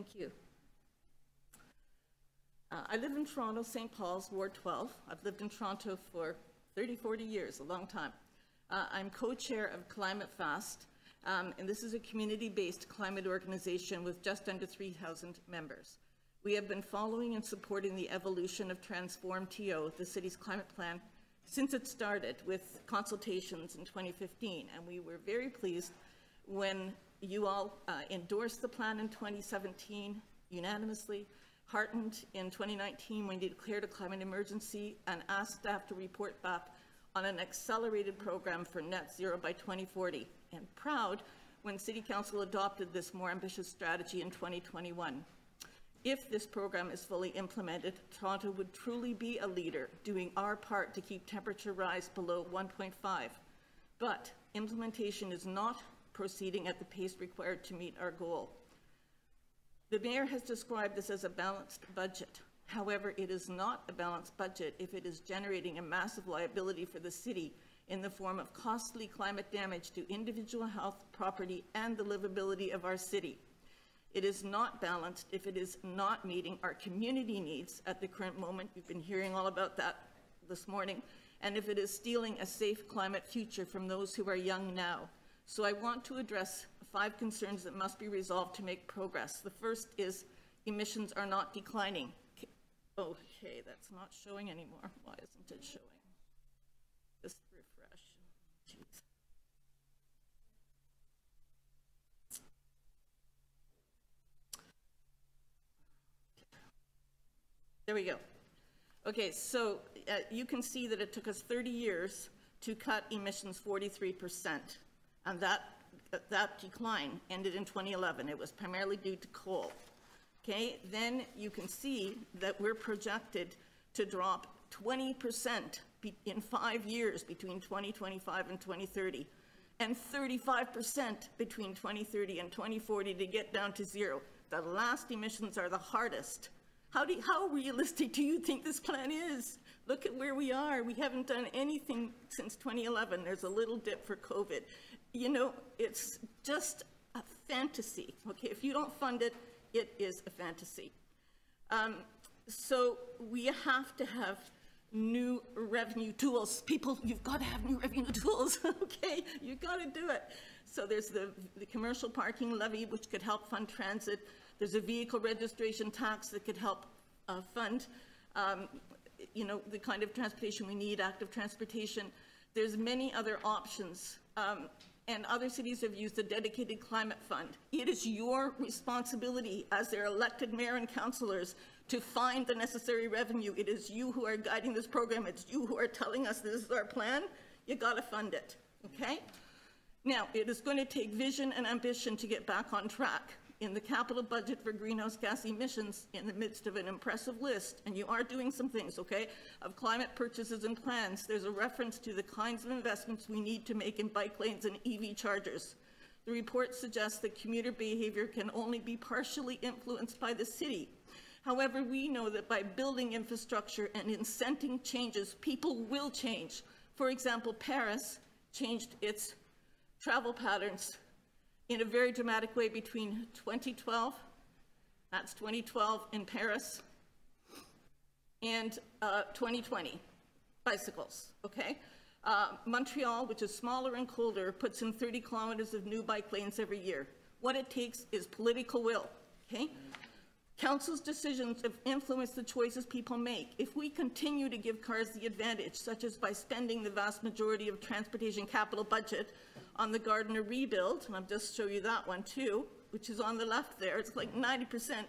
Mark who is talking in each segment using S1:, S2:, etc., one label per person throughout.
S1: Thank you. I live in Toronto, St. Paul's, Ward 12. I've lived in Toronto for 30, 40 years, a long time. I'm co-chair of ClimateFast, and this is a community-based climate organization with just under 3,000 members. We have been following and supporting the evolution of Transform TO, the city's climate plan, since it started with consultations in 2015, and we were very pleased when you all endorsed the plan in 2017 unanimously, heartened in 2019 when you declared a climate emergency and asked staff to report back on an accelerated program for net zero by 2040, and proud when City Council adopted this more ambitious strategy in 2021. If this program is fully implemented, Toronto would truly be a leader, doing our part to keep temperature rise below 1.5. But implementation is not proceeding at the pace required to meet our goal. The Mayor has described this as a balanced budget. However, it is not a balanced budget if it is generating a massive liability for the city in the form of costly climate damage to individual health, property, and the livability of our city. It is not balanced if it is not meeting our community needs at the current moment. You've been hearing all about that this morning. And if it is stealing a safe climate future from those who are young now. So I want to address 5 concerns that must be resolved to make progress. The first is emissions are not declining. Okay, that's not showing anymore. Why isn't it showing? Just refresh. Jeez. There we go. Okay, so you can see that it took us 30 years to cut emissions 43%, and that decline ended in 2011. It was primarily due to coal. Okay, then you can see that we're projected to drop 20% in 5 years between 2025 and 2030, and 35% between 2030 and 2040 to get down to zero. The last emissions are the hardest. How realistic do you think this plan is? Look at where we are. We haven't done anything since 2011. There's a little dip for COVID. You know, it's just a fantasy. Okay, if you don't fund it, it is a fantasy. So we have to have new revenue tools. People, you've got to have new revenue tools, okay? You've got to do it. So there's the commercial parking levy, which could help fund transit. There's a vehicle registration tax that could help fund, you know, the kind of transportation we need, active transportation. There's many other options. And other cities have used a dedicated climate fund. It is your responsibility as their elected mayor and councillors to find the necessary revenue. It is you who are guiding this program. It's you who are telling us this is our plan. You got to fund it, okay? Now, it is going to take vision and ambition to get back on track. In the capital budget for greenhouse gas emissions, in the midst of an impressive list, and you are doing some things, okay, of climate purchases and plans, there's a reference to the kinds of investments we need to make in bike lanes and EV chargers. The report suggests that commuter behavior can only be partially influenced by the city. However, we know that by building infrastructure and incenting changes, people will change. For example, Paris changed its travel patterns in a very dramatic way between 2012, that's 2012 in Paris, and 2020, bicycles, okay? Montreal, which is smaller and colder, puts in 30 kilometers of new bike lanes every year. What it takes is political will, okay? Council's decisions have influenced the choices people make. If we continue to give cars the advantage, such as by spending the vast majority of transportation capital budget on the Gardiner rebuild, and I'll just show you that one too, which is on the left there, it's like 90%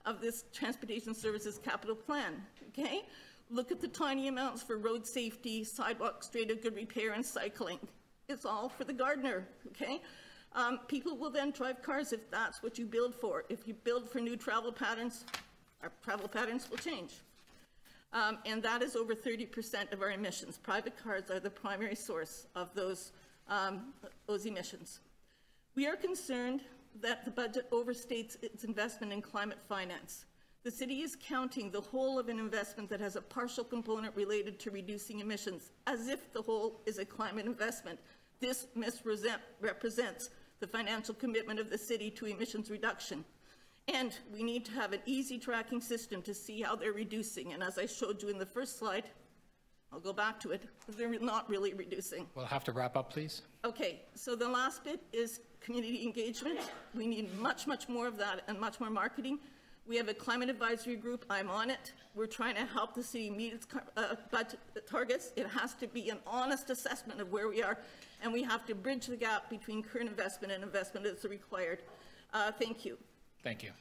S1: of this transportation services capital plan, okay? Look at the tiny amounts for road safety, sidewalk, straight of good repair, and cycling. It's all for the Gardiner, okay? People will then drive cars if that's what you build for. If you build for new travel patterns, our travel patterns will change. And that is over 30% of our emissions. Private cars are the primary source of those emissions. We are concerned that the budget overstates its investment in climate finance. The city is counting the whole of an investment that has a partial component related to reducing emissions, as if the whole is a climate investment. This misrepresents the financial commitment of the city to emissions reduction. And we need to have an easy tracking system to see how they're reducing. And as I showed you in the first slide, I'll go back to it, they're not really reducing.
S2: We'll have to wrap up, please.
S1: Okay, so the last bit is community engagement. We need much, much more of that and much more marketing. We have a climate advisory group. I'm on it. We're trying to help the city meet its budget targets. It has to be an honest assessment of where we are, and we have to bridge the gap between current investment and investment that's required. Thank you.
S2: Thank you.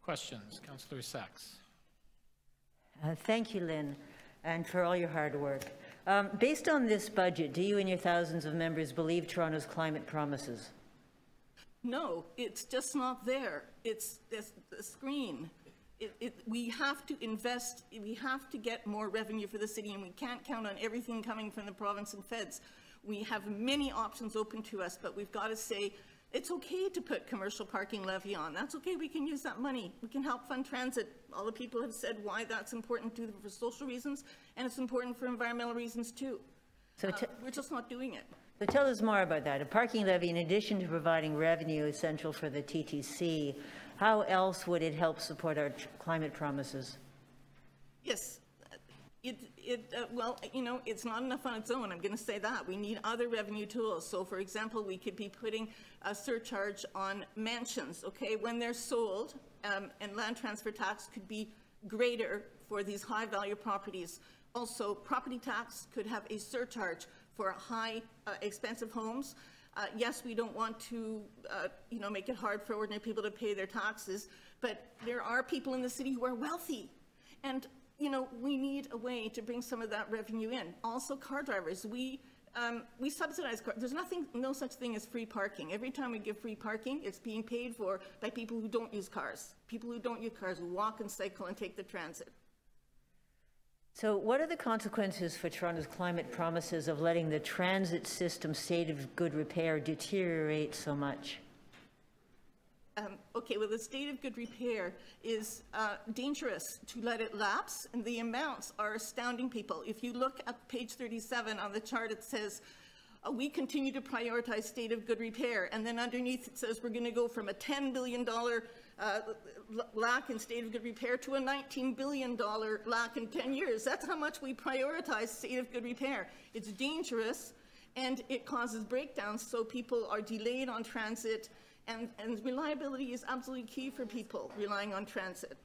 S2: Questions? Councillor Sachs.
S3: Thank you, Lynn, and for all your hard work. Based on this budget, do you and your thousands of members believe Toronto's climate promises?
S1: No, it's just not there. It's the screen. We have to invest, we have to get more revenue for the city, and we can't count on everything coming from the province and feds. We have many options open to us, but we've got to say, it's okay to put commercial parking levy on. That's okay, we can use that money. We can help fund transit. All the people have said why that's important to them for social reasons, and it's important for environmental reasons too. So we're just not doing it.
S3: So tell us more about that. A parking levy, in addition to providing revenue essential for the TTC, how else would it help support our climate promises?
S1: Yes. Well, you know, it's not enough on its own. I'm going to say that. We need other revenue tools. So, for example, we could be putting a surcharge on mansions, okay, when they're sold, and land transfer tax could be greater for these high-value properties. Also, property tax could have a surcharge for high, expensive homes. Yes, we don't want to, you know, make it hard for ordinary people to pay their taxes, but there are people in the city who are wealthy, and you know, we need a way to bring some of that revenue in. Also, car drivers, we subsidize cars. There's no such thing as free parking. Every time we give free parking, it's being paid for by people who don't use cars. People who don't use cars, who walk and cycle and take the transit.
S3: So what are the consequences for Toronto's climate promises of letting the transit system state of good repair deteriorate so much?
S1: Okay, well, the state of good repair is dangerous to let it lapse, and the amounts are astounding people. If you look at page 37 on the chart, it says, we continue to prioritize state of good repair, and then underneath it says we're going to go from a $10 billion lack in state of good repair to a $19 billion lack in 10 years. That's how much we prioritize state of good repair. It's dangerous, and it causes breakdowns, so people are delayed on transit, and reliability is absolutely key for people relying on transit.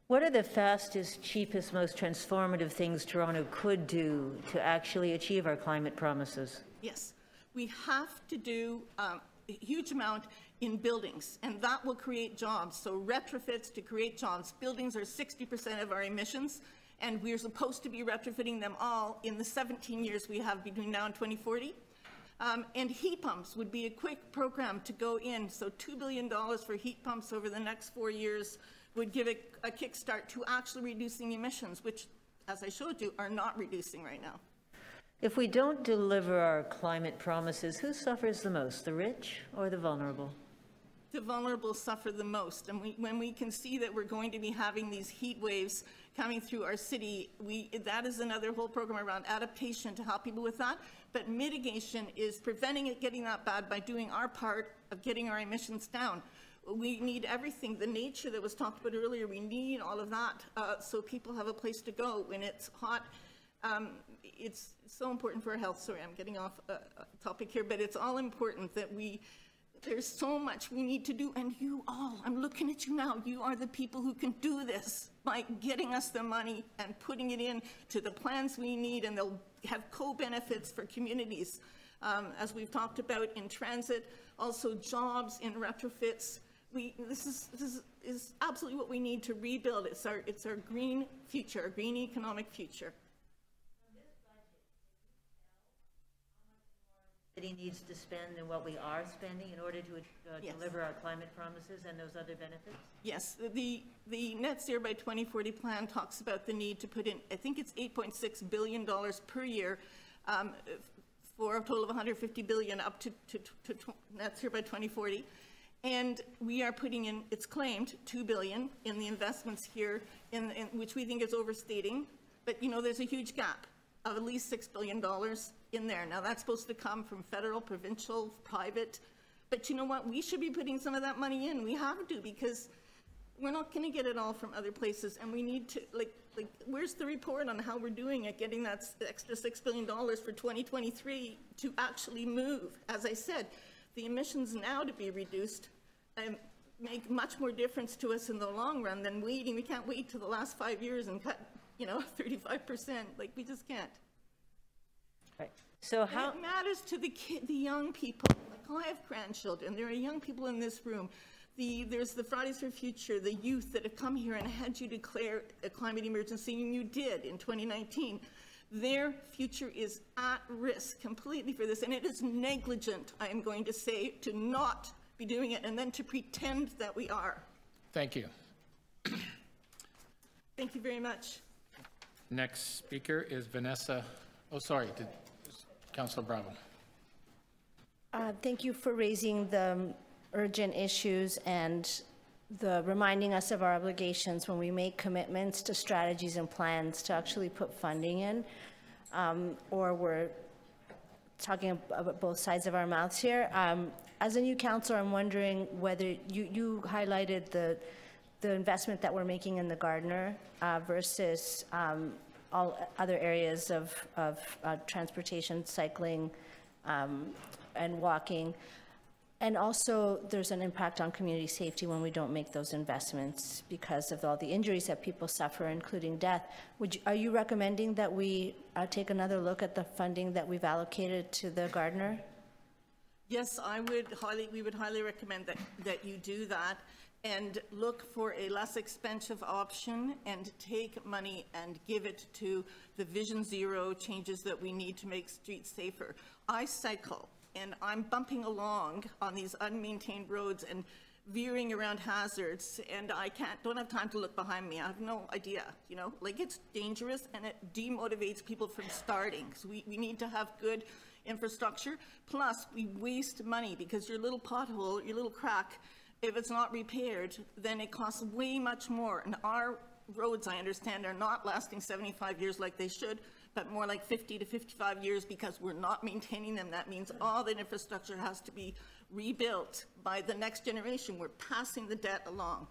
S3: What are the fastest, cheapest, most transformative things Toronto could do to actually achieve our climate promises?
S1: Yes, we have to do a huge amount in buildings, and that will create jobs. So retrofits to create jobs. Buildings are 60% of our emissions, and we're supposed to be retrofitting them all in the 17 years we have between now and 2040. And heat pumps would be a quick program to go in. So $2 billion for heat pumps over the next 4 years would give it a kickstart to actually reducing emissions, which, as I showed you, are not reducing right now.
S3: If we don't deliver our climate promises, who suffers the most, the rich or the vulnerable?
S1: The vulnerable suffer the most. And when we can see that we're going to be having these heat waves coming through our city, that is another whole program around adaptation to help people with that. But mitigation is preventing it getting that bad by doing our part of getting our emissions down. We need everything, the nature that was talked about earlier, we need all of that so people have a place to go when it's hot. It's so important for our health. Sorry, I'm getting off topic here, but it's all important that there's so much we need to do, and you all, I'm looking at you now, you are the people who can do this by getting us the money and putting it in to the plans we need, and they'll have co-benefits for communities, as we've talked about in transit, also jobs in retrofits. This is absolutely what we need to rebuild. It's our green future, our green economic future.
S3: City needs to spend than what we are spending in order to
S1: Yes.
S3: deliver our climate promises and those other benefits?
S1: Yes, the Net Zero by 2040 plan talks about the need to put in, I think it's $8.6 billion per year for a total of $150 billion up to Net Zero by 2040. And we are putting in, it's claimed, $2 billion in the investments here, in which we think is overstating. But, you know, there's a huge gap of at least $6 billion in there. Now, that's supposed to come from federal, provincial, private, But you know what? We should be putting some of that money in. We have to, because we're not going to get it all from other places. And we need to, like, where's the report on how we're doing at getting that extra $6 billion for 2023 to actually move? As I said, the emissions now to be reduced make much more difference to us in the long run than waiting. We can't wait till the last 5 years and cut, 35%. Like, we just can't.
S3: Right. So
S1: And
S3: how,
S1: it matters to the young people. Like, I have grandchildren. There are young people in this room. There's the Fridays for Future, the youth that have come here and had you declare a climate emergency, and you did in 2019. Their future is at risk completely for this, and it is negligent, I am going to say, to not be doing it and then to pretend that we are.
S2: Thank you.
S1: Thank you very much.
S2: Next speaker is Vanessa. Oh, sorry, Councilor Bravo.
S4: Thank you for raising the urgent issues and reminding us of our obligations when we make commitments to strategies and plans to actually put funding in, or we're talking about both sides of our mouths here. As a new councillor, I'm wondering whether you highlighted the investment that we're making in the Gardner versus all other areas of transportation, cycling, and walking. And also, there's an impact on community safety when we don't make those investments because of all the injuries that people suffer, including death. Are you recommending that we take another look at the funding that we've allocated to the Gardner?
S1: Yes, we would highly recommend that you do that and look for a less expensive option and take money and give it to the Vision Zero changes that we need to make streets safer. I cycle, and I'm bumping along on these unmaintained roads and veering around hazards, and I don't have time to look behind me. I have no idea, like, it's dangerous and it demotivates people from starting. So we need to have good infrastructure. Plus, we waste money because your little pothole, your little crack, if it's not repaired, then it costs way much more. And our roads, I understand, are not lasting 75 years like they should, but more like 50 to 55 years because we're not maintaining them. That means all the infrastructure has to be rebuilt by the next generation. We're passing the debt along.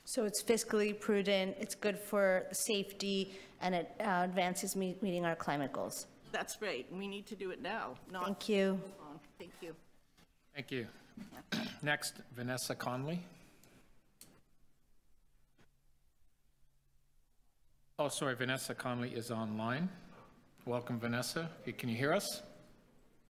S4: So it's fiscally prudent, it's good for safety, and it advances meeting our climate goals.
S1: That's right. We need to do it now.
S4: Thank you.
S1: Thank you.
S2: Thank you. Next, Vanessa Conley. Oh, sorry, Vanessa Conley is online. Welcome, Vanessa. Can you hear us?